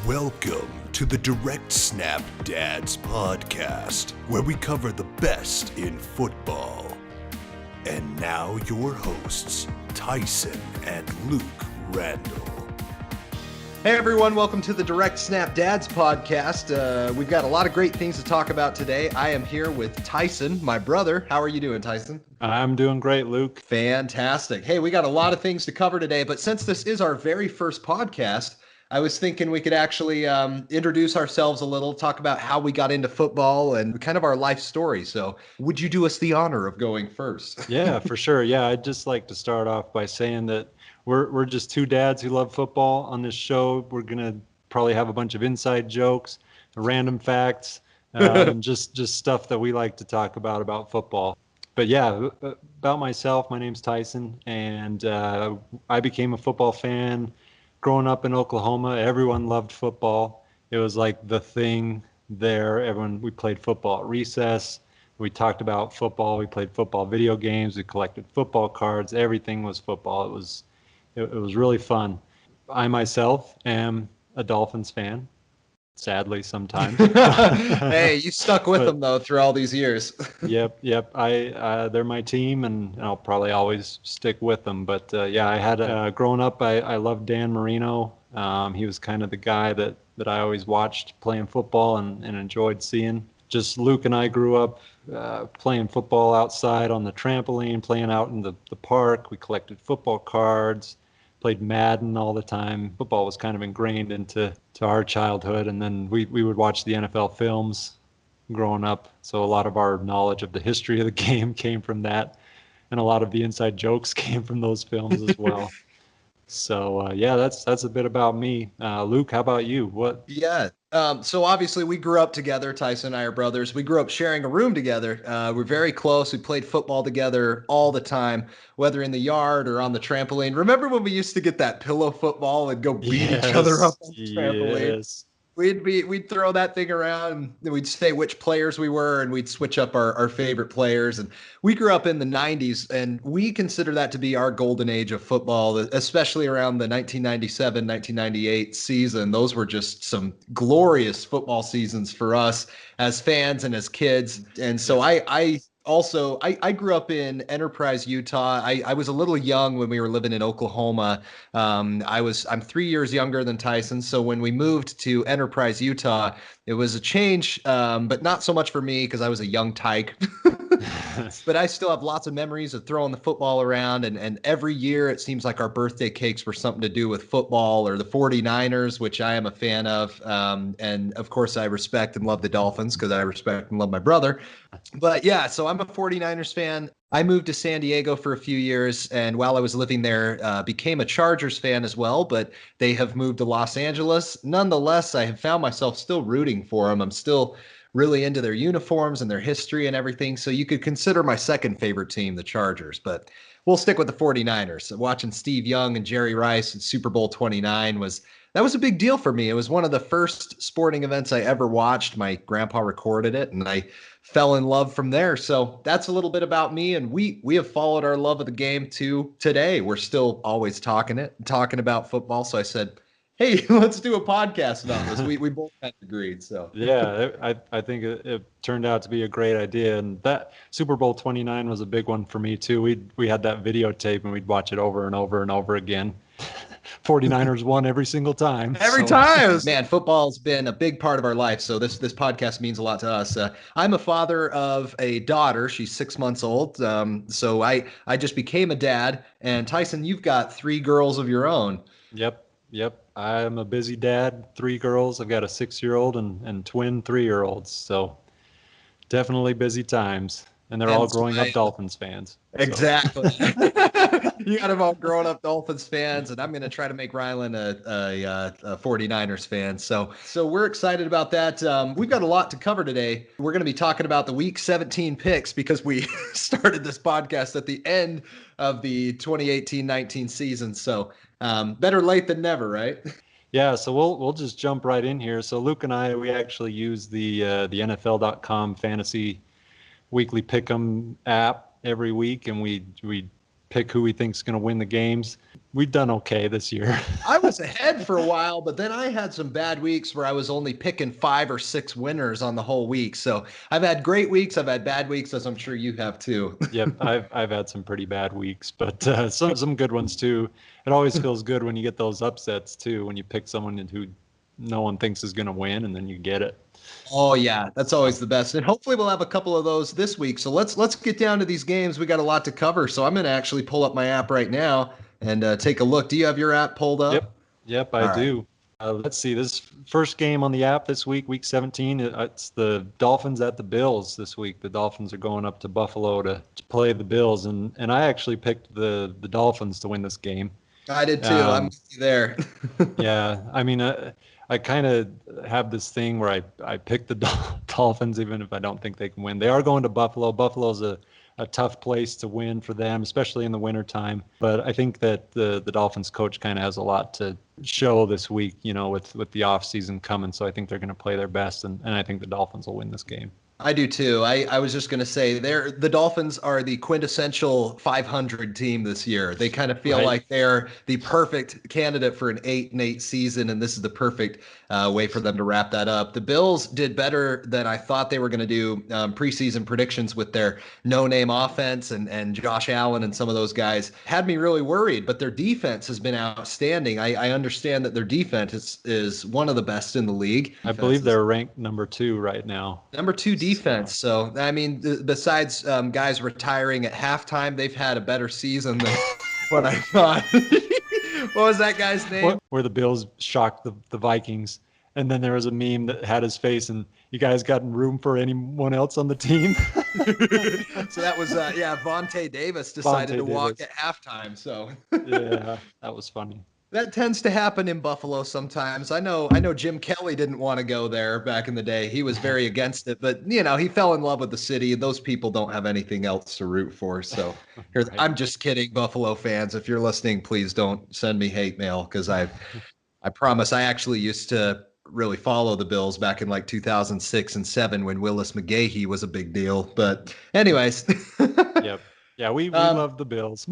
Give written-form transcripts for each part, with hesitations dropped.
Welcome to the Direct Snap Dads podcast, where we cover the best in football. And now your hosts, Tyson and Luke Randall. Hey everyone, welcome to the Direct Snap Dads podcast. We've got a lot of great things to talk about today. I am here with Tyson, my brother. How are you doing, Tyson? I'm doing great, Luke. Fantastic. Hey, we got a lot of things to cover today, but since this is our very first podcast, I was thinking we could actually introduce ourselves a little, talk about how we got into football and kind of our life story. So would you do us the honor of going first? Yeah, for sure. Yeah, I'd just like to start off by saying that we're just two dads who love football on this show. We're going to probably have a bunch of inside jokes, random facts, just stuff that we like to talk about football. But yeah, about myself, my name's Tyson, and I became a football fan growing up in Oklahoma. Everyone loved football. It was like the thing there. We played football at recess. We talked about football. We played football video games. We collected football cards. Everything was football. It was really fun. I myself am a Dolphins fan, sadly sometimes. Hey, you stuck with them though through all these years. Yep. They're my team, and I'll probably always stick with them. But yeah, I had growing up, I loved Dan Marino. He was kind of the guy that I always watched playing football and enjoyed seeing. Just Luke and I grew up playing football outside on the trampoline, playing out in the park. We collected football cards, played Madden all the time. Football was kind of ingrained into our childhood, and then we would watch the NFL films growing up. So a lot of our knowledge of the history of the game came from that, and a lot of the inside jokes came from those films as well. So yeah, that's a bit about me. Luke, how about you? What? Yeah. So obviously we grew up together. Tyson and I are brothers. We grew up sharing a room together. We're very close. We played football together all the time, whether in the yard or on the trampoline. Remember when we used to get that pillow football and go beat each other up on the trampoline? Yes. We'd throw that thing around and we'd say which players we were, and we'd switch up our favorite players. And we grew up in the 90s, and we consider that to be our golden age of football, especially around the 1997, 1998 season. Those were just some glorious football seasons for us as fans and as kids. And so I grew up in Enterprise, Utah. I was a little young when we were living in Oklahoma. I'm 3 years younger than Tyson. So when we moved to Enterprise, Utah, it was a change, but not so much for me because I was a young tyke. But I still have lots of memories of throwing the football around. And every year it seems like our birthday cakes were something to do with football or the 49ers, which I am a fan of. And of course, I respect and love the Dolphins because I respect and love my brother. But yeah, so I'm a 49ers fan. I moved to San Diego for a few years, and while I was living there, became a Chargers fan as well, but they have moved to Los Angeles. Nonetheless, I have found myself still rooting for them. I'm still really into their uniforms and their history and everything. So you could consider my second favorite team, the Chargers, but we'll stick with the 49ers. So watching Steve Young and Jerry Rice in Super Bowl 29 was a big deal for me. It was one of the first sporting events I ever watched. My grandpa recorded it, and I fell in love from there. So that's a little bit about me, and we have followed our love of the game to today. We're still always talking about football. So I said, hey, let's do a podcast about this. We both had agreed. So Yeah, I think it turned out to be a great idea, and that Super Bowl 29 was a big one for me too. We had that videotape and we'd watch it over and over and over again. 49ers won every single time. Every time. Man, football's been a big part of our life. So this podcast means a lot to us. I'm a father of a daughter. She's 6 months old. So I just became a dad. And Tyson, you've got 3 girls of your own. Yep. I'm a busy dad, 3 girls. I've got a 6-year-old and twin 3-year-olds. So definitely busy times. And they're all growing up Dolphins fans. Exactly. You got them all growing up Dolphins fans, and I'm going to try to make Rylan a 49ers fan. So we're excited about that. We've got a lot to cover today. We're going to be talking about the Week 17 picks because we started this podcast at the end of the 2018-19 season. So better late than never, right? Yeah, so we'll just jump right in here. So Luke and I, we actually use the NFL.com fantasy weekly pick'em app every week, and we pick who we think is going to win the games. we've done okay this year. I was ahead for a while, but then I had some bad weeks where I was only picking 5 or 6 winners on the whole week. So I've had great weeks, I've had bad weeks, as I'm sure you have too. Yep, I've had some pretty bad weeks, but some good ones too. It always feels good when you get those upsets too, when you pick someone who no one thinks is going to win, and then you get it. Oh yeah, that's always the best. And hopefully we'll have a couple of those this week. So let's get down to these games. We got a lot to cover. So I'm going to actually pull up my app right now and take a look. Do you have your app pulled up? Yep, I All right. do. Let's see. This first game on the app this week, week 17, it's the Dolphins at the Bills this week. The Dolphins are going up to Buffalo to play the Bills, and I actually picked the Dolphins to win this game. I did too. I'm with you there. Yeah, I mean, I kind of have this thing where I pick the Dolphins even if I don't think they can win. They are going to Buffalo. Buffalo's a tough place to win for them, especially in the wintertime. But I think that the Dolphins coach kind of has a lot to show this week, with the off season coming. So I think they're going to play their best, and I think the Dolphins will win this game. I do too. I was just going to say the Dolphins are the quintessential 500 team this year. They kind of feel like they're the perfect candidate for an 8-8 season, and this is the perfect way for them to wrap that up. The Bills did better than I thought they were going to do preseason predictions with their no-name offense, and Josh Allen and some of those guys had me really worried, but their defense has been outstanding. I understand that their defense is one of the best in the league. I believe they're ranked number 2 right now. Number 2 defense. So, I mean, besides guys retiring at halftime, they've had a better season than what I thought. What was that guy's name? Where the Bills shocked the Vikings. And then there was a meme that had his face, and you guys got room for anyone else on the team? So that was, Vontae Davis decided to walk at halftime. So yeah, that was funny. That tends to happen in Buffalo sometimes. I know Jim Kelly didn't want to go there back in the day. He was very against it, but he fell in love with the city. Those people don't have anything else to root for. So right. I'm just kidding, Buffalo fans. If you're listening, please don't send me hate mail, because I promise I actually used to really follow the Bills back in like 2006 and 7 when Willis McGahee was a big deal. But anyways. Yep. Yeah, we love the Bills.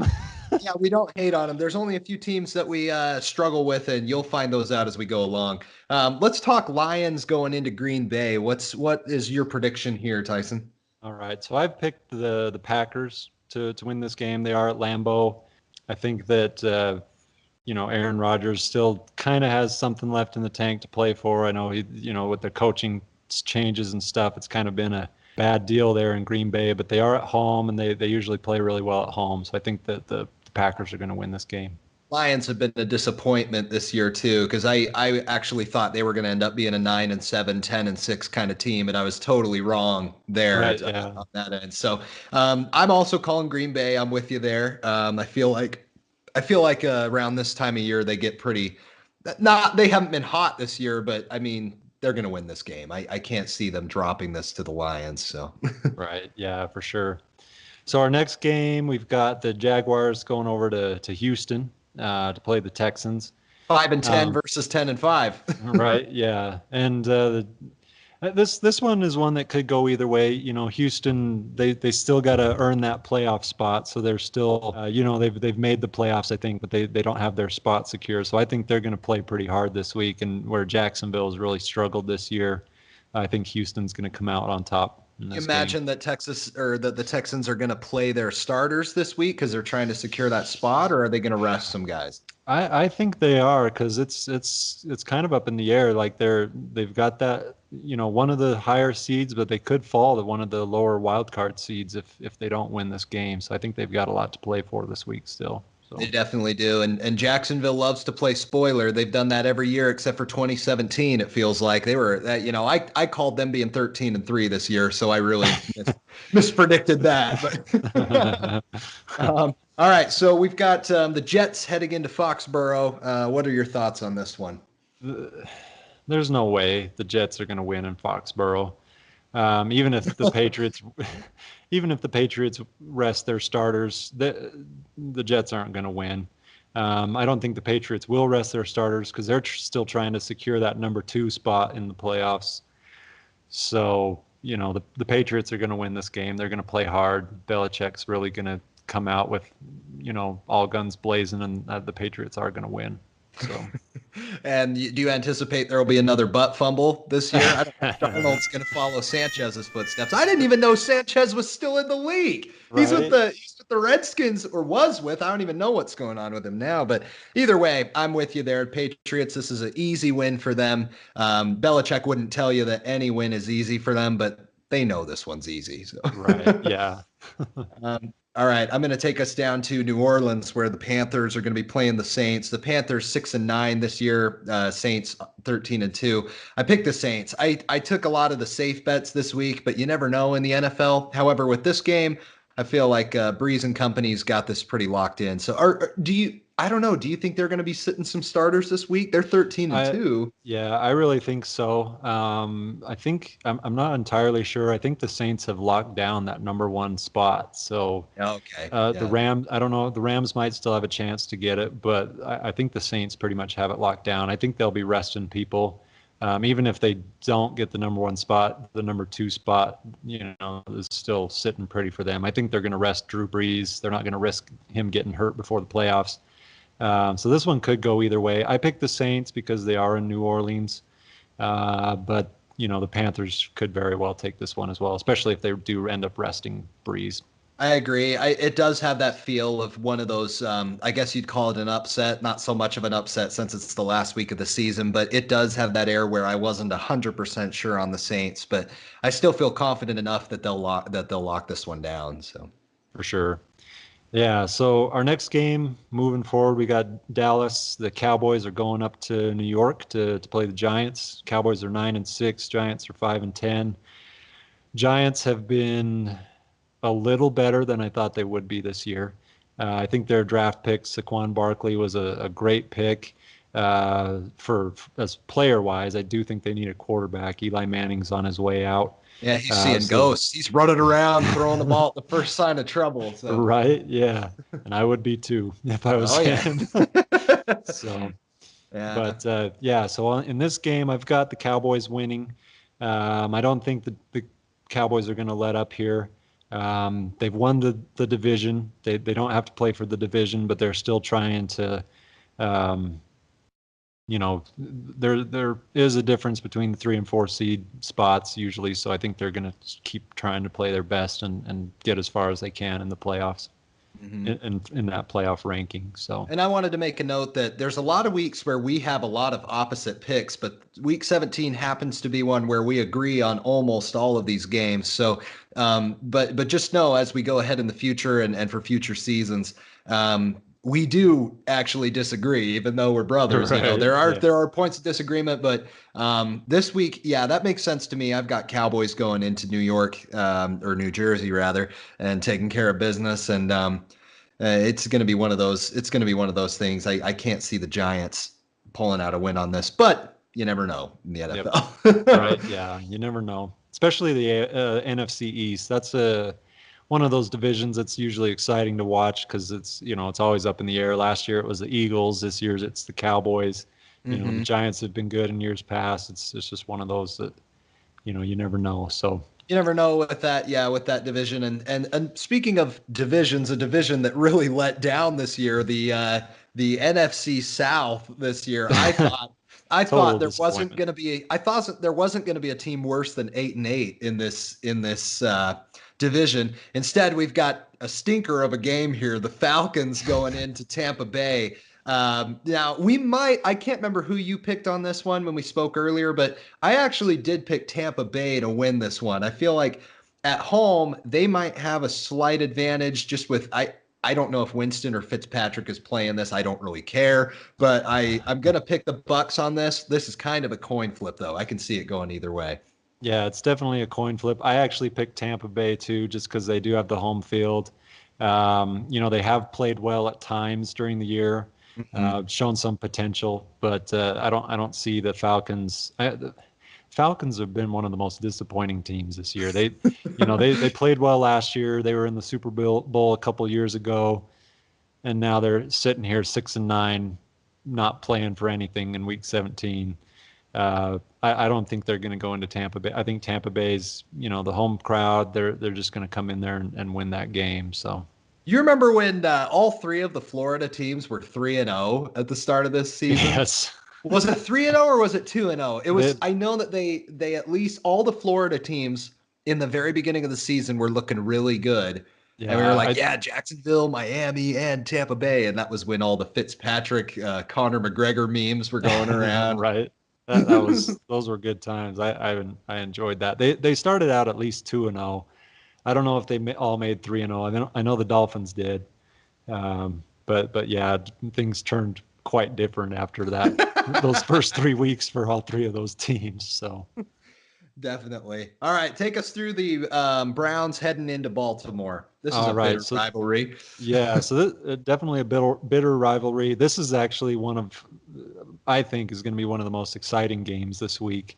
Yeah, we don't hate on them. There's only a few teams that we struggle with, and you'll find those out as we go along. Let's talk Lions going into Green Bay. What is your prediction here, Tyson? All right, so I've picked the Packers to win this game. They are at Lambeau. I think that Aaron Rodgers still kind of has something left in the tank to play for. I know with the coaching changes and stuff, it's kind of been a bad deal there in Green Bay, but they are at home, and they usually play really well at home. So I think that the Packers are going to win this game. Lions have been a disappointment this year too, because I actually thought they were going to end up being a 9-7, 10-6 kind of team, and I was totally wrong there on that end. So I'm also calling Green Bay. I'm with you there. I feel like around this time of year they get pretty. They haven't been hot this year, but I mean, they're going to win this game. I can't see them dropping this to the Lions. So right, yeah, for sure. So our next game, we've got the Jaguars going over to Houston to play the Texans. 5-10 versus 10-5. Right, yeah, and this one is one that could go either way. Houston, they still got to earn that playoff spot, so they're still they've made the playoffs, I think, but they don't have their spot secure. So I think they're going to play pretty hard this week, and where Jacksonville has really struggled this year, I think Houston's going to come out on top. You imagine that the Texans are going to play their starters this week because they're trying to secure that spot, or are they going to rest some guys? I think they are, because it's kind of up in the air. Like they've got that one of the higher seeds, but they could fall to one of the lower wild card seeds if they don't win this game. So I think they've got a lot to play for this week still. So. They definitely do. And Jacksonville loves to play spoiler. They've done that every year except for 2017. It feels like they were, I called them being 13-3 this year. So I really mispredicted that. But all right. So we've got the Jets heading into Foxborough. What are your thoughts on this one? There's no way the Jets are going to win in Foxborough. Even if the Patriots rest their starters, the Jets aren't going to win. I don't think the Patriots will rest their starters because they're still trying to secure that number 2 spot in the playoffs. So, the Patriots are going to win this game. They're going to play hard. Belichick's really going to come out with, all guns blazing, and the Patriots are going to win. So. And do you anticipate there will be another butt fumble this year? I don't know if Darnold's going to follow Sanchez's footsteps. I didn't even know Sanchez was still in the league. He's with Right. the Redskins, or was with. I don't even know what's going on with him now. But either way, I'm with you there. Patriots, this is an easy win for them. Belichick wouldn't tell you that any win is easy for them, but they know this one's easy. So. Right. Yeah. All right, I'm going to take us down to New Orleans, where the Panthers are going to be playing the Saints. The Panthers 6-9 this year, Saints 13-2. I picked the Saints. I took a lot of the safe bets this week, but you never know in the NFL. However, with this game, I feel like Breeze and company's got this pretty locked in. So, do you? I don't know. Do you think they're going to be sitting some starters this week? They're 13-2. Yeah, I really think so. I think I'm not entirely sure. I think the Saints have locked down that number one spot. So Okay. the Rams, I don't know. The Rams might still have a chance to get it, but I think the Saints pretty much have it locked down. I think they'll be resting people. Even if they don't get the number one spot, the number two spot, is still sitting pretty for them. I think they're going to rest Drew Brees. They're not going to risk him getting hurt before the playoffs. So this one could go either way. I picked the Saints because they are in New Orleans, but the Panthers could very well take this one as well, especially if they do end up resting Breeze. I agree. It does have that feel of one of those, I guess you'd call it an upset, not so much of an upset since it's the last week of the season, but it does have that air where I wasn't 100% sure on the Saints, but I still feel confident enough that they'll lock this one down. So For sure. Yeah, so our next game moving forward, we got Dallas. The Cowboys are going up to New York to play the Giants. Cowboys are 9-6, Giants are 5-10. Giants have been a little better than I thought they would be this year. I think their draft pick, Saquon Barkley, was a great pick. For as player wise, I do think they need a quarterback. Eli Manning's on his way out. yeah, he's seeing ghosts. He's running around, throwing the ball at the first sign of trouble. So. Right? Yeah, and I would be too if I was him. So, yeah. but yeah. So in this game, I've got the Cowboys winning. I don't think the Cowboys are going to let up here. They've won the division. They don't have to play for the division, but they're still trying to. There is a difference between the 3 and 4 seed spots usually. So I think they're going to keep trying to play their best and get as far as they can in the playoffs. Mm-hmm. in that playoff ranking. So, and I wanted to make a note that there's a lot of weeks where we have a lot of opposite picks, but week 17 happens to be one where we agree on almost all of these games. So, but just know as we go ahead in the future and for future seasons, we do actually disagree, even though we're brothers. Right. There are points of disagreement, but this week, yeah, that makes sense to me. I've got Cowboys going into New York or New Jersey rather, and taking care of business. And it's going to be one of those. It's going to be one of those things. I can't see the Giants pulling out a win on this, but you never know in the NFL. Yep. Right? Yeah, you never know. Especially the NFC East. That's one of those divisions that's usually exciting to watch because it's always up in the air. Last year it was the Eagles. This year it's the Cowboys. The Giants have been good in years past. It's just one of those that you never know. So you never know with that. Yeah, with that division. And speaking of divisions, a division that really let down this year, the NFC South this year. I thought there wasn't going to be. I thought there wasn't going to be a team worse than 8-8 in this division. Instead, we've got a stinker of a game here. The Falcons going into Tampa Bay. Now I can't remember who you picked on this one when we spoke earlier, but I actually did pick Tampa Bay to win this one. I feel like at home, they might have a slight advantage just with, I don't know if Winston or Fitzpatrick is playing this. I don't really care, but I'm going to pick the Bucs on this. This is kind of a coin flip though. I can see it going either way. Yeah, it's definitely a coin flip. I actually picked Tampa Bay too, just because they do have the home field. They have played well at times during the year, shown some potential, but I don't see the Falcons. The Falcons have been one of the most disappointing teams this year. They played well last year. They were in the Super Bowl a couple years ago, and now they're sitting here 6-9, not playing for anything in Week 17. I don't think they're going to go into Tampa Bay. I think Tampa Bay's, the home crowd, they're just going to come in there and win that game. So, You remember when all three of the Florida teams were 3-0 at the start of this season? Yes. Was it 3-0 or was it 2-0? It was. They, I know that they at least all the Florida teams in the very beginning of the season were looking really good, and we were yeah, like, yeah, Jacksonville, Miami, and Tampa Bay, and that was when all the Fitzpatrick, Conor McGregor memes were going around. right. That was those were good times. I enjoyed that. They started out at least 2-0. I don't know if they all made 3-0. I know the Dolphins did. But yeah, things turned quite different after that. Those first 3 weeks for all three of those teams. So Definitely. All right, take us through the Browns heading into Baltimore. This is all a right. bitter So rivalry. yeah, so definitely a bitter rivalry. This is actually I think, is going to be one of the most exciting games this week,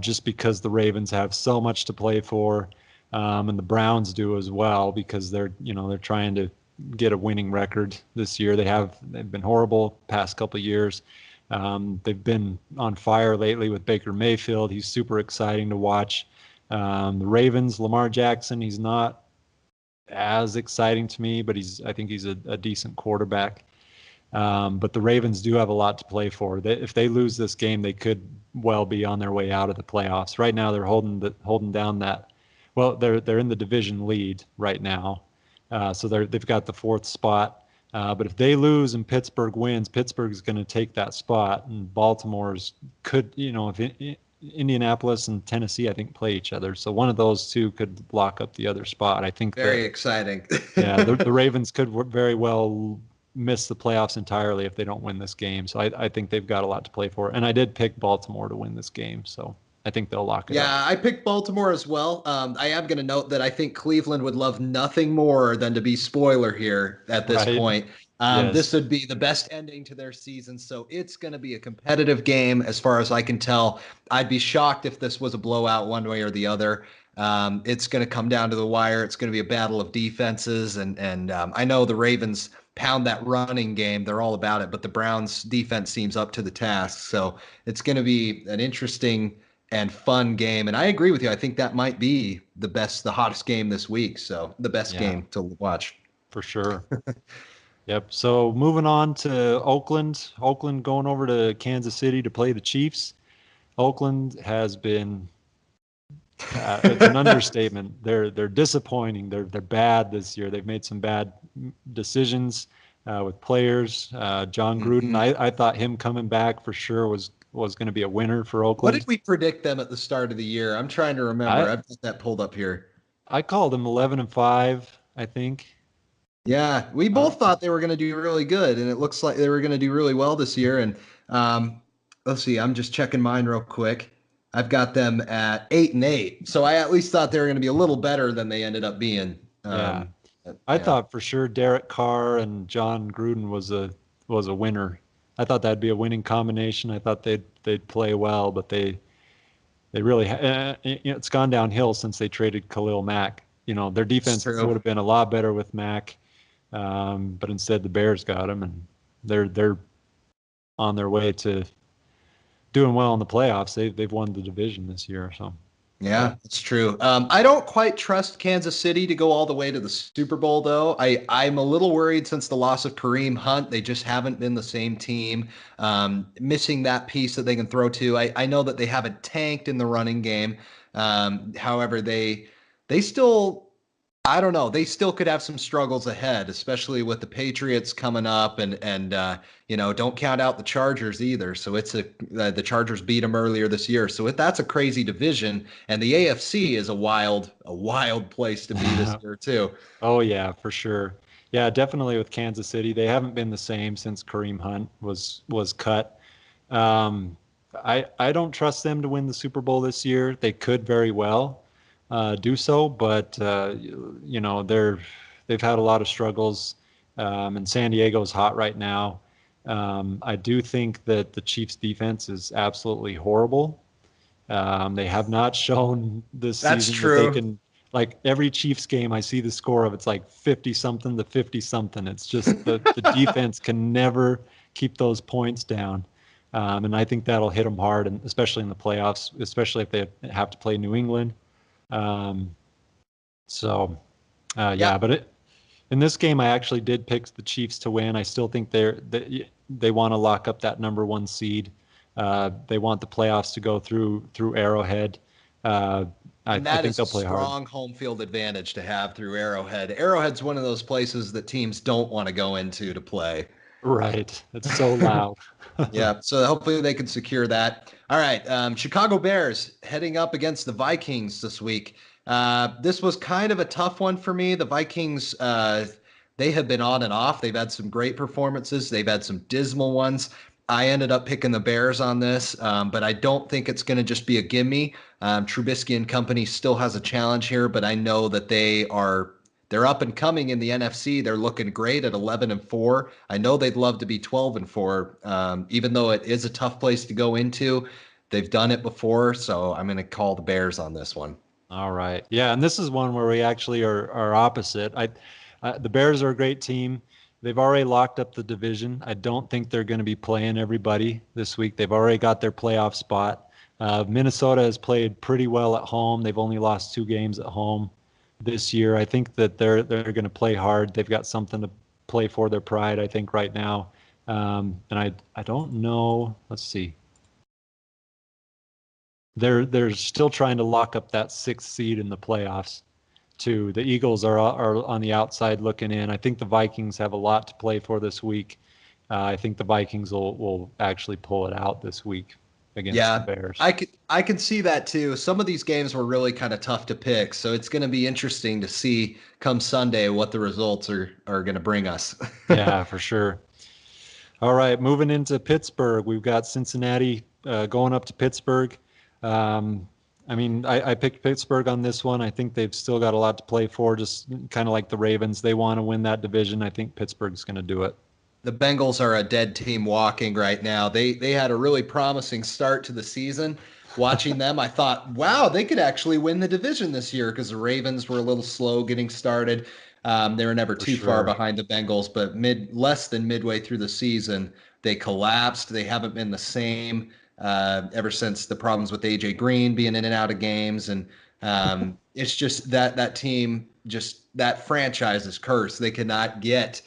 just because the Ravens have so much to play for, and the Browns do as well because they're trying to get a winning record this year. They've been horrible past couple of years. They've been on fire lately with Baker Mayfield. He's super exciting to watch. The Ravens, Lamar Jackson, he's not as exciting to me, but I think he's a decent quarterback. But the Ravens do have a lot to play for. If they lose this game, they could well be on their way out of the playoffs. Right now, they're holding down that. Well, they're in the division lead right now, so they've got the fourth spot. But if they lose and Pittsburgh wins, Pittsburgh's going to take that spot, and Baltimore's could, if Indianapolis and Tennessee, I think, play each other. So one of those two could lock up the other spot. I think Very that, exciting. yeah, the Ravens could very well miss the playoffs entirely if they don't win this game. So I think they've got a lot to play for. And I did pick Baltimore to win this game. So I think they'll lock it up. Yeah, I picked Baltimore as well. I am going to note that I think Cleveland would love nothing more than to be spoiler here at this Right. point. This Yes. would be the best ending to their season, so it's going to be a competitive game as far as I can tell. I'd be shocked if this was a blowout one way or the other. It's going to come down to the wire. It's going to be a battle of defenses, and I know the Ravens pound that running game. They're all about it, but the Browns defense seems up to the task. So it's going to be an interesting and fun game. And I agree with you. I think that might be the hottest game this week. So the best Yeah, game to watch. for sure. Yep. So moving on to Oakland. Oakland going over to Kansas City to play the Chiefs. Oakland has been it's an understatement. They're disappointing. They're bad this year. They've made some bad decisions with players. John Gruden, Mhm. I thought him coming back for sure was going to be a winner for What did Oakland. we predict them at the start of the year? I'm trying to remember. I I've got that pulled up here. I called them 11-5, I think. Yeah, we Uh, both thought they were going to do really good, and it looks like they were going to do really well this year. And let's see, I'm just checking mine real quick. I've got them at 8-8, so I at least thought they were going to be a little better than they ended up being. yeah. I Yeah. thought for sure Derek Carr and John Gruden was a winner. I thought that'd be a winning combination. I thought they'd play well, but they really it's gone downhill since they traded Khalil Mack. Their It's defense true. would have been a lot better with Mack, but instead the Bears got him, and they're on their way to doing well in the playoffs. They've won the division this year, so Yeah, it's true. I don't quite trust Kansas City to go all the way to the Super Bowl, though. I'm a little worried since the loss of Kareem Hunt. They just haven't been the same team. Missing that piece that they can throw to. I know that they haven't tanked in the running game. However, they still, I don't know. They still could have some struggles ahead, especially with the Patriots coming up, and don't count out the Chargers either. So the Chargers beat them earlier this year. So that's a crazy division, and the AFC is a wild place to be this year too. oh yeah, for sure. Yeah, definitely with Kansas City, they haven't been the same since Kareem Hunt was cut. Um, I don't trust them to win the Super Bowl this year. They could very well do so, but they've had a lot of struggles, and San Diego's hot right now. I do think that the Chiefs' defense is absolutely horrible. They have not shown this That's season that they true. can. Like every Chiefs game, I see the score of it's like 50 something to 50 something. It's just the defense can never keep those points down. And I think that'll hit them hard, and especially in the playoffs, especially if they have to play New England. Um, so, Yeah. yeah, but In this game, I actually did pick the Chiefs to win. I still think they want to lock up that number 1 seed. They want the playoffs to go through Arrowhead. I And that think is a they'll play hard. strong home field advantage to have through Arrowhead. Arrowhead's one of those places that teams don't want to go into to play. Right. It's so loud. Yeah, so hopefully they can secure that. All right, Chicago Bears heading up against the Vikings this week. This was kind of a tough one for me. The Vikings, they have been on and off. They've had some great performances. They've had some dismal ones. I ended up picking the Bears on this, but I don't think it's going to just be a gimme. Trubisky and company still has a challenge here, but I know that they're up and coming in the NFC. They're looking great at 11-4. I know they'd love to be 12-4, even though it is a tough place to go into. They've done it before, so I'm going to call the Bears on this one. All right. Yeah, and this is one where we actually are opposite. The Bears are a great team. They've already locked up the division. I don't think they're going to be playing everybody this week. They've already got their playoff spot. Minnesota has played pretty well at home. They've only lost 2 games at home this year. I think that they're going to play hard. They've got something to play for, their pride, I think, right now. And I don't know. Let's see. They're still trying to lock up that 6th seed in the playoffs too. The Eagles are on the outside looking in. I think the Vikings have a lot to play for this week. I think the Vikings will actually pull it out this week against the Bears. I could see that too. Some of these games were really kind of tough to pick, so it's going to be interesting to see come Sunday what the results are going to bring us. Yeah, for sure. All right, moving into Pittsburgh, we've got Cincinnati going up to Pittsburgh. I picked Pittsburgh on this one. I think they've still got a lot to play for, just kind of like the Ravens. They want to win that division. I think Pittsburgh's going to do it. The Bengals are a dead team walking right now. They had a really promising start to the season. Watching them, I thought, wow, they could actually win the division this year because the Ravens were a little slow getting started. They were never too far behind the Bengals, but less than midway through the season, they collapsed. They haven't been the same ever since the problems with AJ Green being in and out of games. And it's just that team, that franchise is cursed. They cannot get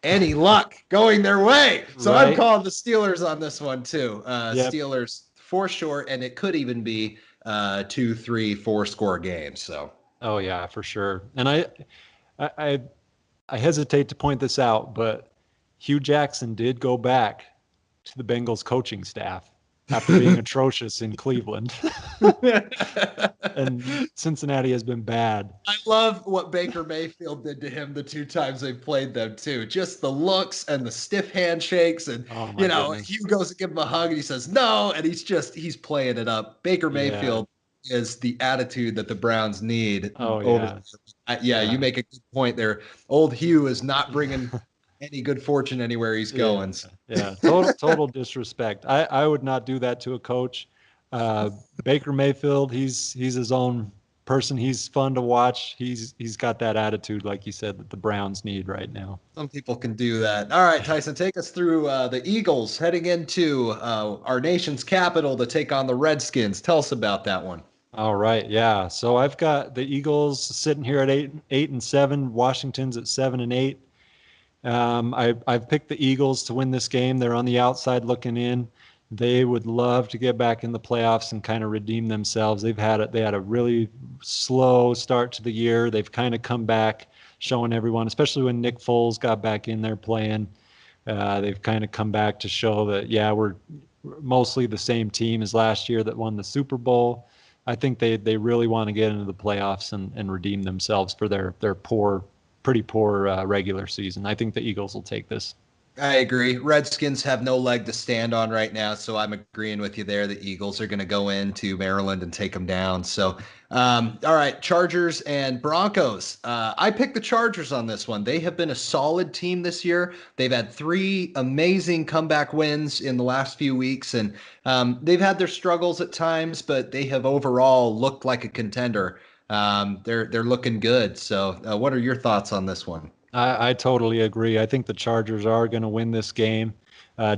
any luck going their way. So right. I'm calling the Steelers on this one too. Steelers for sure, and it could even be 2, 3, 4 score games. So. Oh yeah, for sure. And I hesitate to point this out, but Hugh Jackson did go back to the Bengals coaching staff after being atrocious in Cleveland. And Cincinnati has been bad. I love what Baker Mayfield did to him the 2 times they played them too. Just the looks and the stiff handshakes, and goodness. Hugh goes to give him a hug and he says no, and he's playing it up. Baker Mayfield is the attitude that the Browns need. You make a good point there. Old Hugh is not bringing any good fortune anywhere he's going. Total disrespect. I would not do that to a coach. Baker Mayfield, he's his own person. He's fun to watch. He's got that attitude, like you said, that the Browns need right now. Some people can do that. All right, Tyson, take us through the Eagles heading into our nation's capital to take on the Redskins. Tell us about that one. All right, yeah. So I've got the Eagles sitting here at 8-7. Washington's at 7-8. I've picked the Eagles to win this game. They're on the outside looking in. They would love to get back in the playoffs and kind of redeem themselves. They had a really slow start to the year. They've kind of come back, showing everyone, especially when Nick Foles got back in there playing. They've kind of come back to show that, we're mostly the same team as last year that won the Super Bowl. I think they really want to get into the playoffs and redeem themselves for their pretty poor regular season. I think the Eagles will take this. I agree. Redskins have no leg to stand on right now, so I'm agreeing with you there. The Eagles are going to go into Maryland and take them down. So, all right, Chargers and Broncos. I picked the Chargers on this one. They have been a solid team this year. They've had 3 amazing comeback wins in the last few weeks, and they've had their struggles at times, but they have overall looked like a contender. They're looking good. So what are your thoughts on this one? I totally agree. I think the Chargers are going to win this game.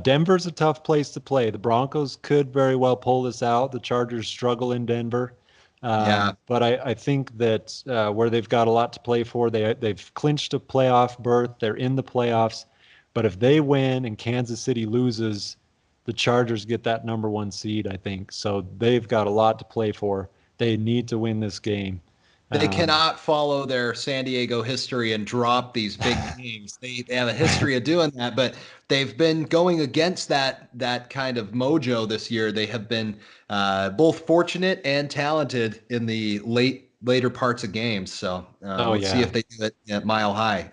Denver's a tough place to play. The Broncos could very well pull this out. The Chargers struggle in Denver. Yeah. But I think that where they've got a lot to play for, they've clinched a playoff berth. They're in the playoffs. But if they win and Kansas City loses, the Chargers get that number one seed, I think. So they've got a lot to play for. They need to win this game. They Um, cannot follow their San Diego history and drop these big games. They have a history of doing that, but they've been going against that kind of mojo this year. They have been both fortunate and talented in the later parts of games. So oh let's see yeah, if they do it at Mile High.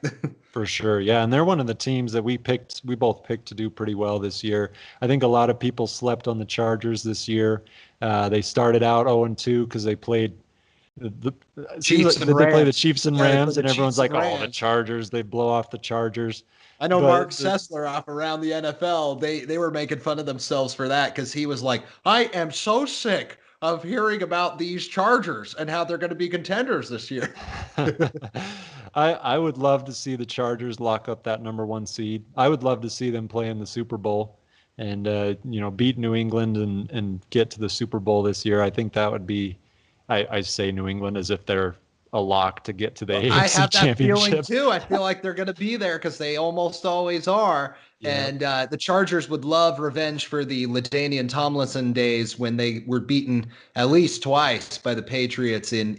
for sure. Yeah, and they're one of the teams that we both picked to do pretty well this year. I think a lot of people slept on the Chargers this year. They started out 0-2 because they played it seems like Chiefs and that they play the Rams. Chiefs and Yeah, they play Rams, the and everyone's Chiefs and like, "Oh, the Rams. Chargers!" They blow off the Chargers. I know Mark But the, Sessler off around the NFL. They were making fun of themselves for that because he was like, "I am so sick of hearing about these Chargers and how they're going to be contenders this year." I would love to see the Chargers lock up that number one seed. I would love to see them play in the Super Bowl and beat New England and get to the Super Bowl this year. I think that would be. I say New England as if they're a lock to get to the Well, I AFC have that feeling Championship. too. I feel like they're going to be there because they almost always are. Yeah. And the Chargers would love revenge for the LaDainian Tomlinson days when they were beaten at least twice by the Patriots in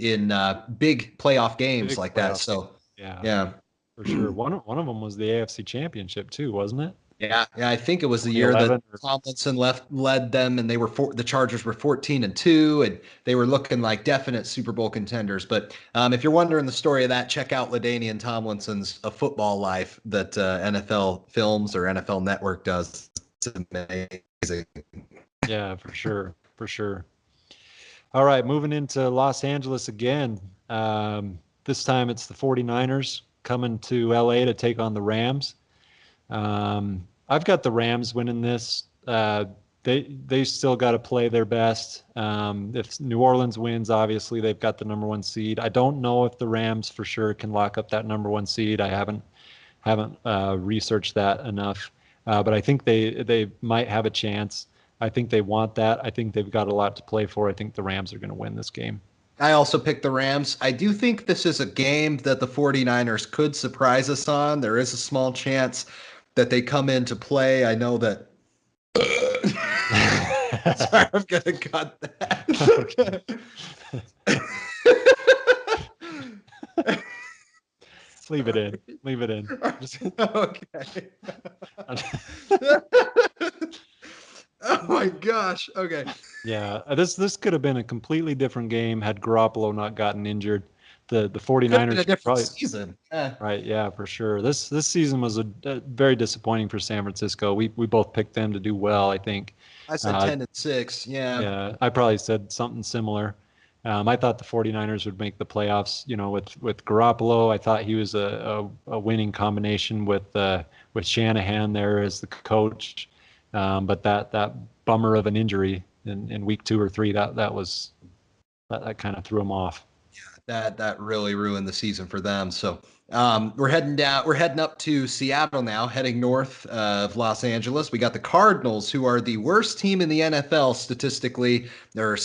big playoff games Big like that. playoff game. So, Yeah, yeah. for sure. One of them was the AFC Championship too, wasn't it? Yeah, I think it was the year that 2011 or Tomlinson led them, and the Chargers were 14-2, and they were looking like definite Super Bowl contenders. But if you're wondering the story of that, check out LaDainian Tomlinson's A Football Life that NFL Films or NFL Network does. It's amazing. yeah, for sure, for sure. All right, moving into Los Angeles again. This time it's the 49ers coming to LA to take on the Rams. I've got the Rams winning this. They still got to play their best. If New Orleans wins, obviously they've got the number one seed. I don't know if the Rams for sure can lock up that number one seed. I haven't researched that enough, but I think they might have a chance. I think they want that. I think they've got a lot to play for. I think the Rams are going to win this game. I also picked the Rams. I do think this is a game that the 49ers could surprise us on. There is a small chance that they come into play. I know that. Sorry, I'm gonna cut that. Leave it in. Leave it in. Okay. Oh my gosh. Okay. Yeah, this could have been a completely different game had Garoppolo not gotten injured. The Could have 49ers been a different probably season. right, yeah, for sure. This season was a very disappointing for San Francisco. We both picked them to do well, I think. I said 10-6. Yeah. Yeah, I probably said something similar. I thought the 49ers would make the playoffs, with Garoppolo. I thought he was a winning combination with Shanahan there as the coach. But that bummer of an injury in week 2 or 3, that kind of threw him off. That really ruined the season for them. So we're heading up to Seattle now, heading north of Los Angeles. We got the Cardinals, who are the worst team in the NFL statistically. They're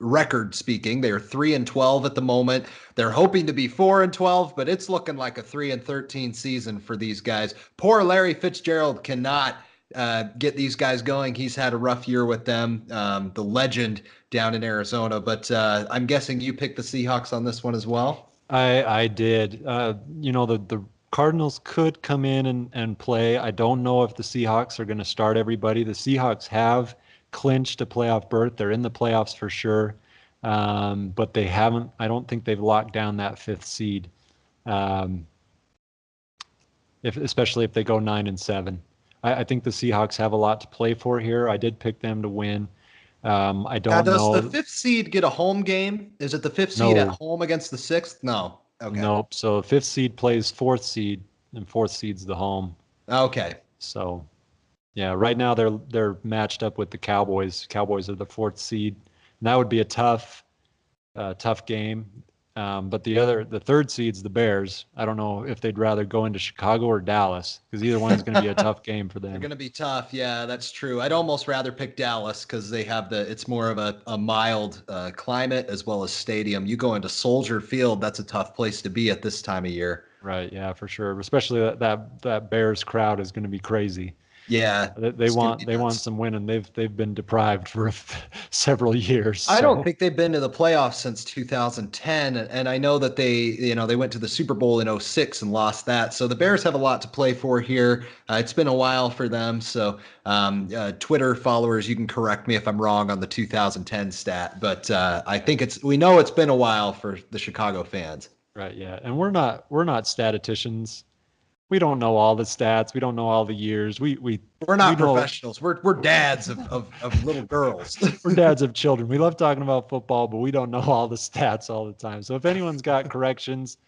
record speaking. They are 3-12 at the moment. They're hoping to be 4-12, but it's looking like a 3-13 season for these guys. Poor Larry Fitzgerald cannot get these guys going. He's had a rough year with them, the legend down in Arizona. But I'm guessing you picked the Seahawks on this one as well. I did. The Cardinals could come in and play. I don't know if the Seahawks are going to start everybody. The Seahawks have clinched a playoff berth. They're in the playoffs for sure. But they haven't. I don't think they've locked down that 5th seed. Especially if they go 9-7. I think the Seahawks have a lot to play for here. I did pick them to win. I don't know. Does the 5th seed get a home game? Is it the 5th seed at home against the 6th? No. Okay. Nope. So 5th seed plays 4th seed, and 4th seed's the home. Okay. So, yeah, right now they're matched up with the Cowboys. Cowboys are the 4th seed, and that would be a tough game. But the third seed's the Bears. I don't know if they'd rather go into Chicago or Dallas, because either one's going to be a tough game for They're them. going to be tough. Yeah, that's true. I'd almost rather pick Dallas because they have it's more of a mild climate as well as stadium. You go into Soldier Field, that's a tough place to be at this time of year. Right. Yeah, for sure. Especially that Bears crowd is going to be crazy. Yeah, They want some winning. They've been deprived for several years. I don't think they've been to the playoffs since 2010, and I know that they went to the Super Bowl in '06 and lost that. So the Bears have a lot to play for here. It's been a while for them. So Twitter followers, you can correct me if I'm wrong on the 2010 stat, but I think we know it's been a while for the Chicago fans. Right. Yeah, and we're not statisticians. We don't know all the stats. We don't know all the years. We're not professionals. We're dads of little girls. We're dads of children. We love talking about football, but we don't know all the stats all the time. So if anyone's got corrections,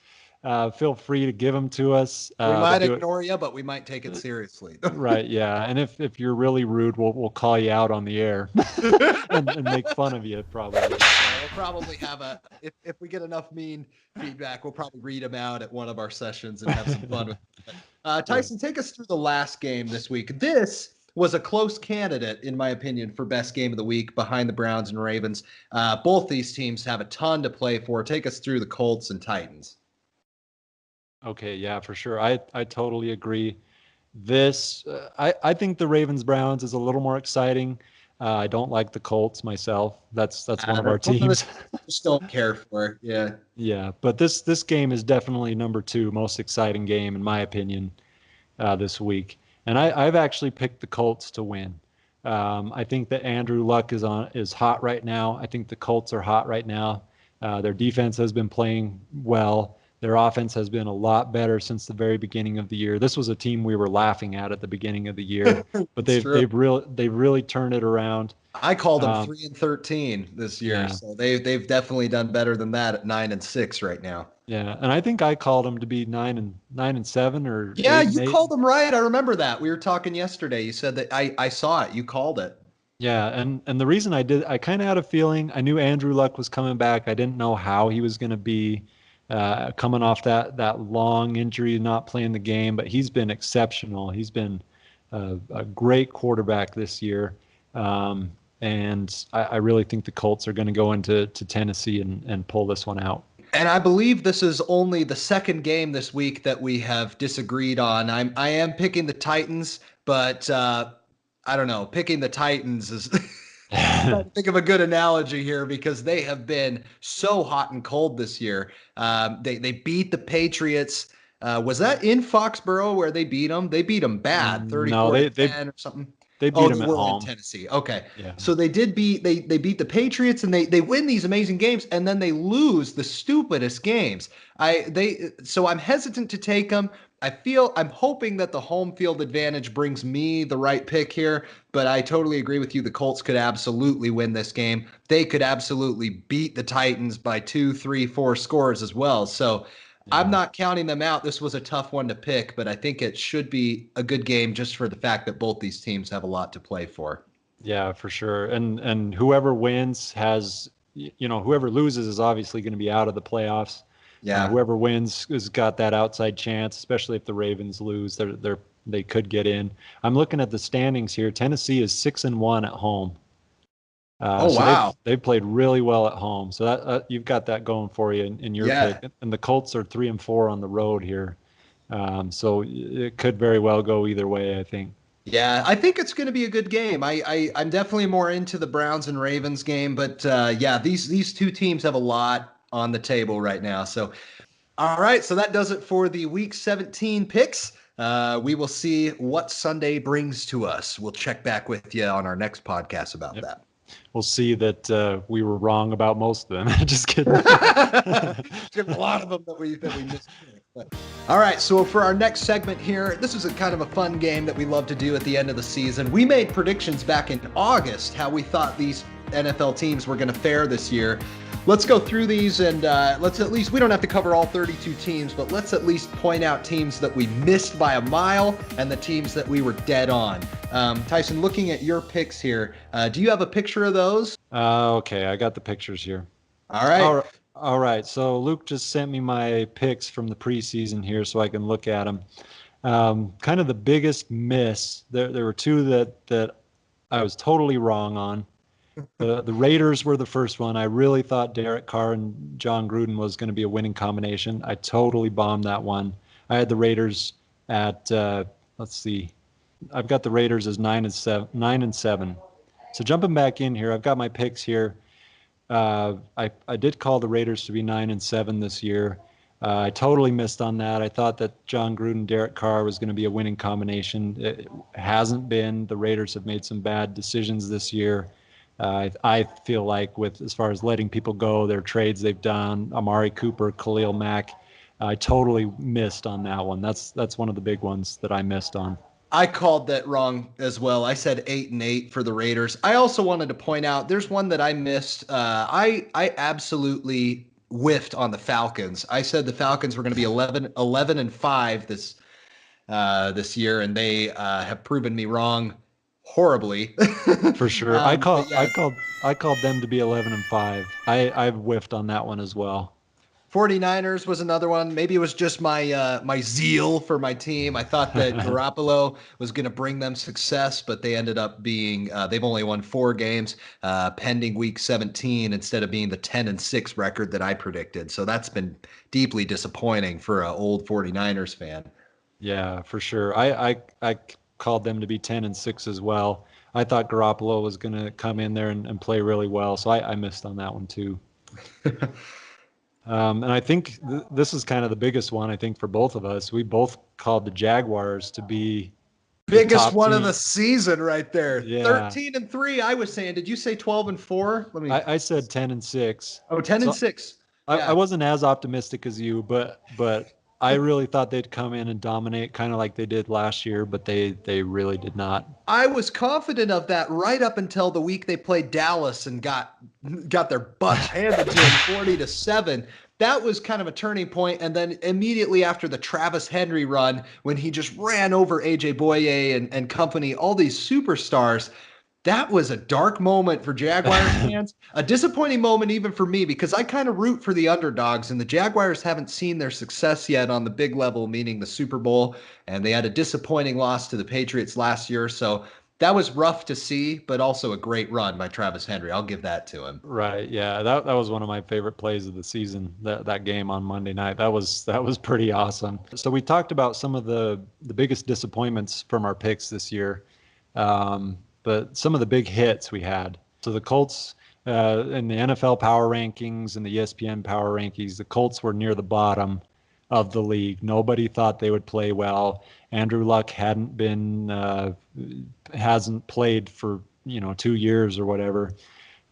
feel free to give them to us. We might ignore you, but we might take it seriously. Right. Yeah. And if you're really rude, we'll call you out on the air and make fun of you probably. We'll probably have if we get enough mean feedback, we'll probably read them out at one of our sessions and have some fun with it. Tyson, take us through the last game this week. This was a close candidate, in my opinion, for best game of the week behind the Browns and Ravens. Both these teams have a ton to play for. Take us through the Colts and Titans. Okay, yeah, for sure. I totally agree. I think the Ravens Browns is a little more exciting. I don't like the Colts myself. That's one of our teams. Just don't care for it. Yeah. Yeah, but this game is definitely number 2 most exciting game in my opinion this week. And I've actually picked the Colts to win. I think that Andrew Luck is hot right now. I think the Colts are hot right now. Their defense has been playing well. Their offense has been a lot better since the very beginning of the year. This was a team we were laughing at the beginning of the year, but they've really turned it around. I called them 3-13 this year, yeah. So they've definitely done better than that at 9-6 right now. Yeah, and I think I called them to be 9-7 or yeah, you called them right. I remember that. We were talking yesterday. You said that I saw it. You called it. Yeah, and the reason I kind of had a feeling. I knew Andrew Luck was coming back. I didn't know how he was going to be. Coming off that long injury, not playing the game, but he's been exceptional. He's been a great quarterback this year, and I really think the Colts are going to go into Tennessee and pull this one out. And I believe this is only the second game this week that we have disagreed on. I am picking the Titans, but I don't know. Picking the Titans is. I think of a good analogy here because they have been so hot and cold this year. They beat the Patriots. Was that in Foxborough where they beat them? They beat them bad, 34-10 or something. They beat them at home. In Tennessee. Okay. Yeah. So they beat the Patriots and they win these amazing games and then they lose the stupidest games. So I'm hesitant to take them. I'm hoping that the home field advantage brings me the right pick here, but I totally agree with you. The Colts could absolutely win this game. They could absolutely beat the Titans by 2, 3, 4 scores as well. So yeah. I'm not counting them out. This was a tough one to pick, but I think it should be a good game just for the fact that both these teams have a lot to play for. Yeah, for sure. And whoever wins whoever loses is obviously going to be out of the playoffs. Yeah. Whoever wins has got that outside chance, especially if the Ravens lose. They could get in. I'm looking at the standings here. Tennessee is 6-1 at home. Wow! They've played really well at home, so that you've got that going for you in your pick. And the Colts are 3-4 on the road here, so it could very well go either way. I think. Yeah, I think it's going to be a good game. I'm definitely more into the Browns and Ravens game, but yeah, these two teams have a lot on the table right now. So, all right, so that does it for the Week 17 picks. We will see what Sunday brings to us. We'll check back with you on our next podcast about that. We'll see that we were wrong about most of them. Just kidding. A lot of them that we missed. All right, so for our next segment here, this is a kind of a fun game that we love to do at the end of the season. We made predictions back in August how we thought these NFL teams were going to fare this year. Let's go through these and we don't have to cover all 32 teams, but let's at least point out teams that we missed by a mile and the teams that we were dead on. Tyson, looking at your picks here, do you have a picture of those? Okay, I got the pictures here. All right. All right. So Luke just sent me my picks from the preseason here so I can look at them. Kind of the biggest miss. There were two that I was totally wrong on. The Raiders were the first one. I really thought Derek Carr and John Gruden was going to be a winning combination. I totally bombed that one. I had the Raiders at let's see, I've got the Raiders as 9-7, 9-7. So jumping back in here, I've got my picks here. I did call the Raiders to be 9-7 this year. I totally missed on that. I thought that John Gruden, Derek Carr was going to be a winning combination. It hasn't been. The Raiders have made some bad decisions this year. I feel like with as far as letting people go, their trades they've done, Amari Cooper, Khalil Mack, I totally missed on that one. That's one of the big ones that I missed on. I called that wrong as well. I said 8-8 for the Raiders. I also wanted to point out there's one that I missed. I absolutely whiffed on the Falcons. I said the Falcons were going to be 11-5 this year, and they have proven me wrong horribly. For sure. I called them to be 11-5. I've whiffed on that one as well. 49ers was another one. Maybe it was just my zeal for my team. I thought that Garoppolo was going to bring them success, but they ended up being they've only won 4 games pending week 17 instead of being the 10-6 record that I predicted. So that's been deeply disappointing for an old 49ers fan. Yeah, for sure. I called them to be 10-6 as well. I thought Garoppolo was going to come in there and play really well, so I missed on that one too. And I think this is kind of the biggest one, I think, for both of us. We both called the Jaguars to be biggest one of the season right there. Yeah. 13-3, I was saying. Did you say 12-4? I said 10-6. Oh, 10-6. I wasn't as optimistic as you, but I really thought they'd come in and dominate kind of like they did last year, but they really did not. I was confident of that right up until the week they played Dallas and got their butts handed to them 40-7. That was kind of a turning point. And then immediately after the Travis Henry run, when he just ran over AJ Boye and company, all these superstars, that was a dark moment for Jaguars fans, a disappointing moment even for me, because I kind of root for the underdogs, and the Jaguars haven't seen their success yet on the big level, meaning the Super Bowl, and they had a disappointing loss to the Patriots last year. So that was rough to see, but also a great run by Travis Henry. I'll give that to him. Right. Yeah. That was one of my favorite plays of the season, that game on Monday night. That was pretty awesome. So we talked about some of the biggest disappointments from our picks this year. But some of the big hits we had. So the Colts in the NFL power rankings and the ESPN power rankings, the Colts were near the bottom of the league. Nobody thought they would play well. Andrew Luck hasn't played for 2 years or whatever.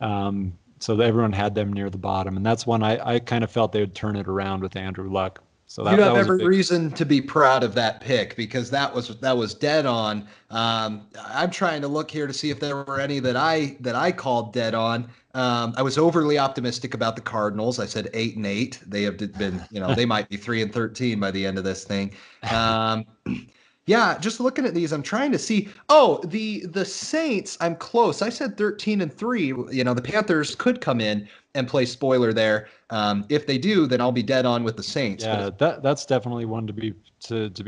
So everyone had them near the bottom, and that's one I kind of felt they would turn it around with Andrew Luck. So you have every reason to be proud of that pick, because that was dead on. I'm trying to look here to see if there were any that I called dead on. I was overly optimistic about the Cardinals. I said 8-8. They have been, they might be 3-13 by the end of this thing. Yeah, just looking at these, I'm trying to see. Oh, the Saints, I'm close. I said 13-3. The Panthers could come in and play spoiler there. If they do, then I'll be dead on with the Saints. Yeah, that's definitely one to be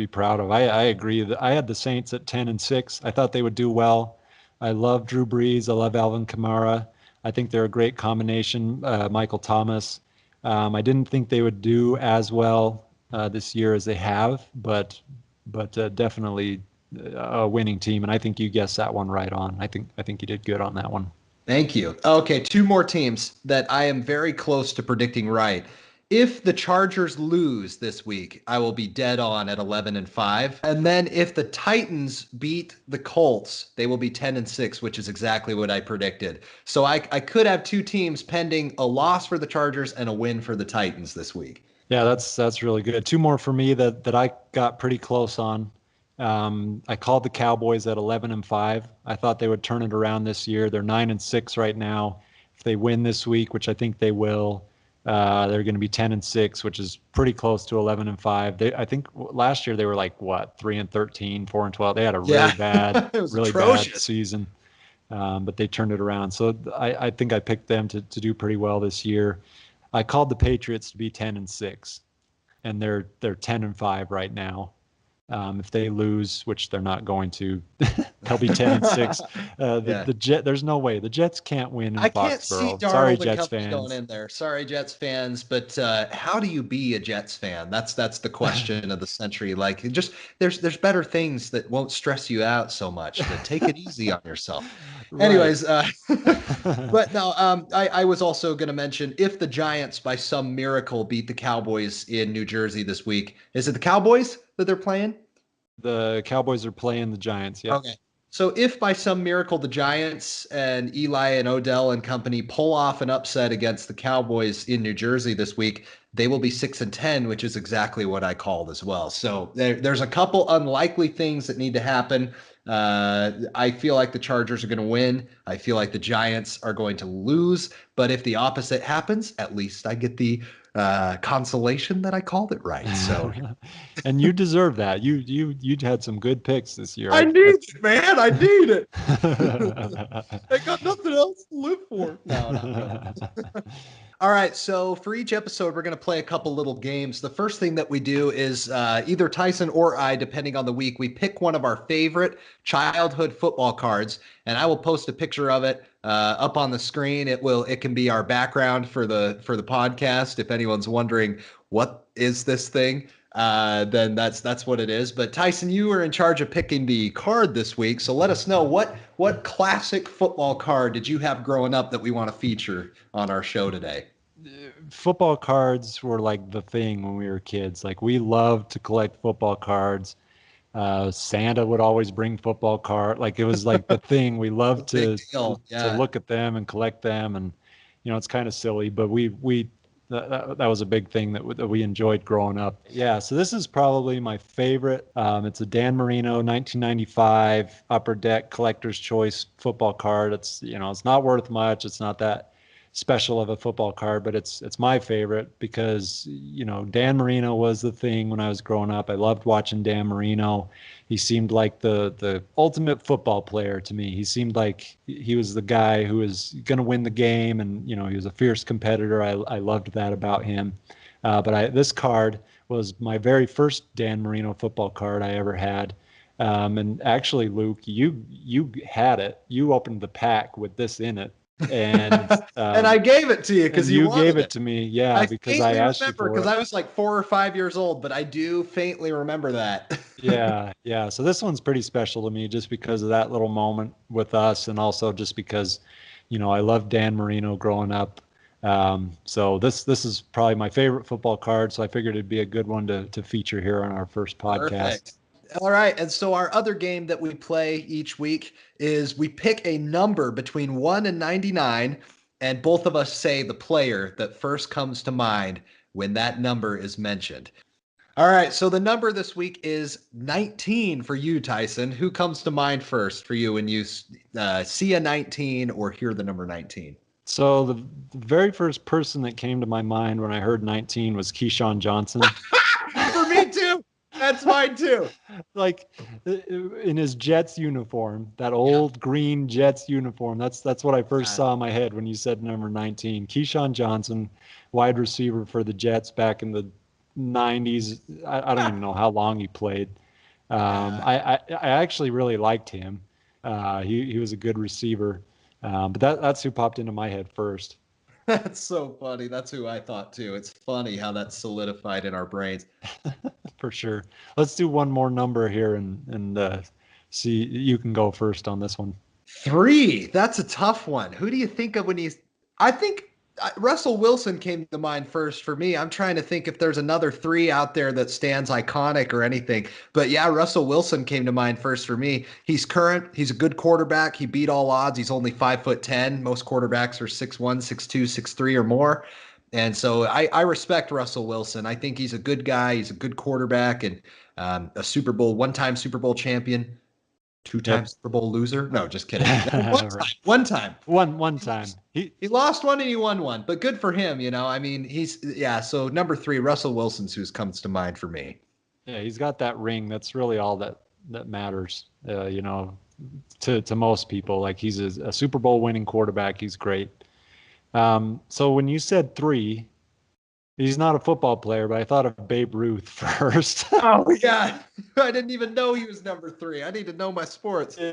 proud of. I agree. That I had the Saints at 10-6. I thought they would do well. I love Drew Brees. I love Alvin Kamara. I think they're a great combination. Michael Thomas. I didn't think they would do as well this year as they have, but definitely a winning team, and I think you guessed that one right on. I think you did good on that one. Thank you. Okay, 2 more teams that I am very close to predicting right. If the Chargers lose this week, I will be dead on at 11-5. And then if the Titans beat the Colts, they will be 10-6, which is exactly what I predicted. So I could have 2 teams pending a loss for the Chargers and a win for the Titans this week. Yeah, that's really good. 2 more for me that I got pretty close on. I called the Cowboys at 11-5. I thought they would turn it around this year. They're 9-6 right now. If they win this week, which I think they will, they're going to be 10-6, which is pretty close to 11-5. I think last year they were like 3-13, 4-12. They had a really bad season, but they turned it around. So I think I picked them to do pretty well this year. I called the Patriots to be 10-6, and they're 10-5 right now. If they lose, which they're not going to, they'll be 10-6. The Jet, there's no way the Jets can't win in I can't see Foxborough. Sorry, Darnold and Jets company going fans. in there. Sorry, Jets fans, but how do you be a Jets fan? That's the question of the century. Like, just there's better things that won't stress you out so much. To take it easy on yourself. Right. Anyways, but no, I was also going to mention if the Giants by some miracle beat the Cowboys in New Jersey this week, is it the Cowboys that they're playing? The Cowboys are playing the Giants. Yep. Okay. So if by some miracle the Giants and Eli and Odell and company pull off an upset against the Cowboys in New Jersey this week, they will be 6-10, which is exactly what I called as well. So there's a couple unlikely things that need to happen. I feel like the Chargers are going to win. I feel like the Giants are going to lose. But if the opposite happens, at least I get the consolation that I called it right. So And you deserve that. You had some good picks this year. I need it, man. I need it. I got nothing else to live for. No, not really. All right. So for each episode, we're going to play a couple little games. The first thing that we do is either Tyson or I, depending on the week, we pick one of our favorite childhood football cards, and I will post a picture of it up on the screen. It can be our background for the podcast. If anyone's wondering what is this thing, then that's what it is. But Tyson, you were in charge of picking the card this week, so let us know what classic football card did you have growing up that we want to feature on our show today? Football cards were like the thing when we were kids. Like we loved to collect football cards. Santa would always bring football card. Like it was like the thing. We loved to look at them and collect them. And it's kind of silly, but that was a big thing that we enjoyed growing up. Yeah, so this is probably my favorite. It's a Dan Marino 1995 Upper Deck Collector's Choice football card. It's it's not worth much. It's not that special of a football card, but it's my favorite because Dan Marino was the thing when I was growing up. I loved watching Dan Marino. He seemed like the ultimate football player to me. He seemed like he was the guy who was going to win the game, and he was a fierce competitor. I loved that about him. But this card was my very first Dan Marino football card I ever had. And actually, Luke, you had it. You opened the pack with this in it. And and I gave it to you because you gave it to me. Yeah, because I asked you for it. Because I was like 4 or 5 years old, but I do faintly remember that. Yeah. So this one's pretty special to me just because of that little moment with us, and also just because, I loved Dan Marino growing up. So this is probably my favorite football card. So I figured it'd be a good one to feature here on our first podcast. Perfect. All right. And so our other game that we play each week is we pick a number between 1 and 99, and both of us say the player that first comes to mind when that number is mentioned. All right. So the number this week is 19 for you, Tyson. Who comes to mind first for you when you see a 19 or hear the number 19? So the very first person that came to my mind when I heard 19 was Keyshawn Johnson. For me too. That's mine too. Like in his Jets uniform, that old green Jets uniform. That's what I first saw in my head when you said number 19. Keyshawn Johnson, wide receiver for the Jets back in the 90s. I don't even know how long he played. I actually really liked him. He was a good receiver. But that's who popped into my head first. That's so funny. That's who I thought too. It's funny how that's solidified in our brains. For sure. Let's do one more number here and see. You can go first on this one. 3. That's a tough one. Who do you think of when I think Russell Wilson came to mind first for me. I'm trying to think if there's another 3 out there that stands iconic or anything. But yeah, Russell Wilson came to mind first for me. He's current. He's a good quarterback. He beat all odds. He's only 5'10". Most quarterbacks are 6'1", 6'2", 6'3", or more. And so I respect Russell Wilson. I think he's a good guy. He's a good quarterback and a one-time Super Bowl champion. 2-time Super Bowl loser? No, just kidding. One time. One time. He lost one and he won one, but good for him. I mean, so number 3, Russell Wilson's who comes to mind for me. Yeah, he's got that ring. That's really all that matters, to most people. Like he's a Super Bowl winning quarterback. He's great. So when you said 3, He's not a football player, but I thought of Babe Ruth first. Oh yeah, I didn't even know he was number 3. I need to know my sports. Yeah,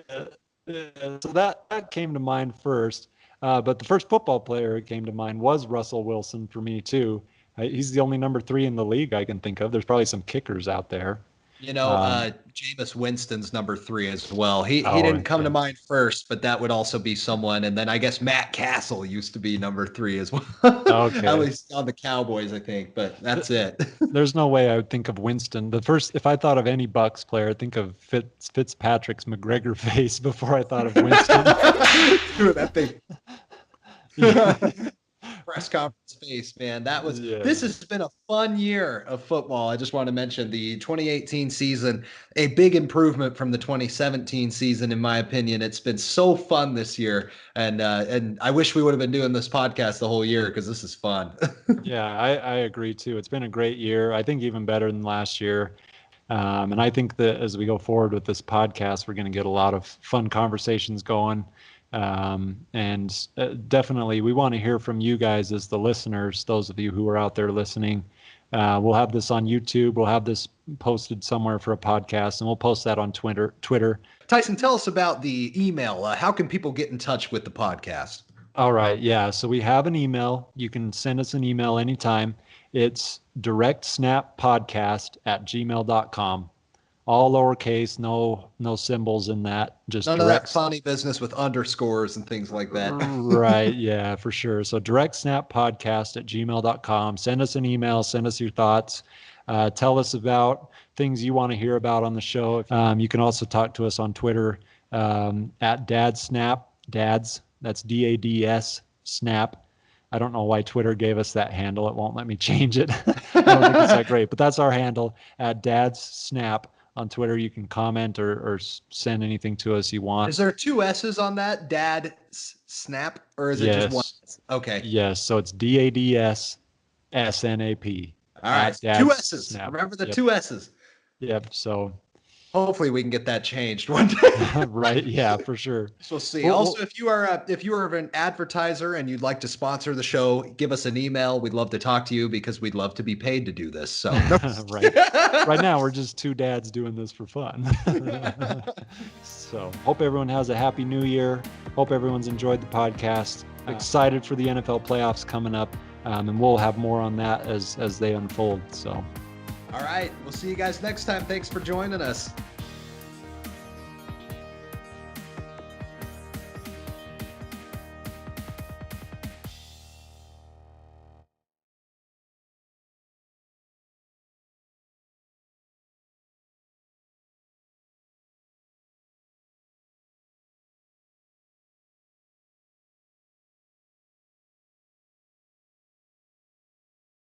yeah. So that came to mind first. But the first football player who came to mind was Russell Wilson for me too. He's the only number 3 in the league I can think of. There's probably some kickers out there. Jameis Winston's number 3 as well. He Oh, didn't come to yeah. mind first, but that would also be someone. And then I guess Matt Castle used to be number 3 as well. Okay. At least on the Cowboys, I think. But that's it. There's no way I would think of Winston. If I thought of any Bucks player, I'd think of Fitzpatrick's McGregor face before I thought of Winston. Dude, that thing. Press conference face, man. This has been a fun year of football. I just want to mention the 2018 season, a big improvement from the 2017 season, in my opinion. It's been so fun this year, and I wish we would have been doing this podcast the whole year because this is fun. Yeah, I agree too. It's been a great year. I think even better than last year. And I think that as we go forward with this podcast, we're going to get a lot of fun conversations going. And definitely we want to hear from you guys as the listeners, those of you who are out there listening. We'll have this on YouTube. We'll have this posted somewhere for a podcast, and we'll post that on Twitter. Tyson, tell us about the email. How can people get in touch with the podcast? All right. Yeah. So we have an email. You can send us an email anytime. It's directsnappodcast@gmail.com. All lowercase, no symbols in that. Just none of that funny business with underscores and things like that. Right. Yeah, for sure. So directsnappodcast@gmail.com. Send us an email. Send us your thoughts. Tell us about things you want to hear about on the show. You can also talk to us on Twitter at dadsnap. Dads. That's DADS snap. I don't know why Twitter gave us that handle. It won't let me change it. I don't think it's that great, but that's our handle at dadsnap. On Twitter, you can comment or send anything to us you want. Is there 2 S's on that? Dad snap? Or is it just one? Okay. Yes. So it's DADS SNAP. All right. 2 S's. Snap. Remember the 2 S's. Yep. So hopefully we can get that changed one day. Right. Yeah, for sure. So we'll see. Also, if you are an advertiser and you'd like to sponsor the show, give us an email. We'd love to talk to you because we'd love to be paid to do this. So right. Right now we're just 2 dads doing this for fun. So hope everyone has a happy new year. Hope everyone's enjoyed the podcast. Excited for the NFL playoffs coming up. And we'll have more on that as they unfold. So all right. We'll see you guys next time. Thanks for joining us.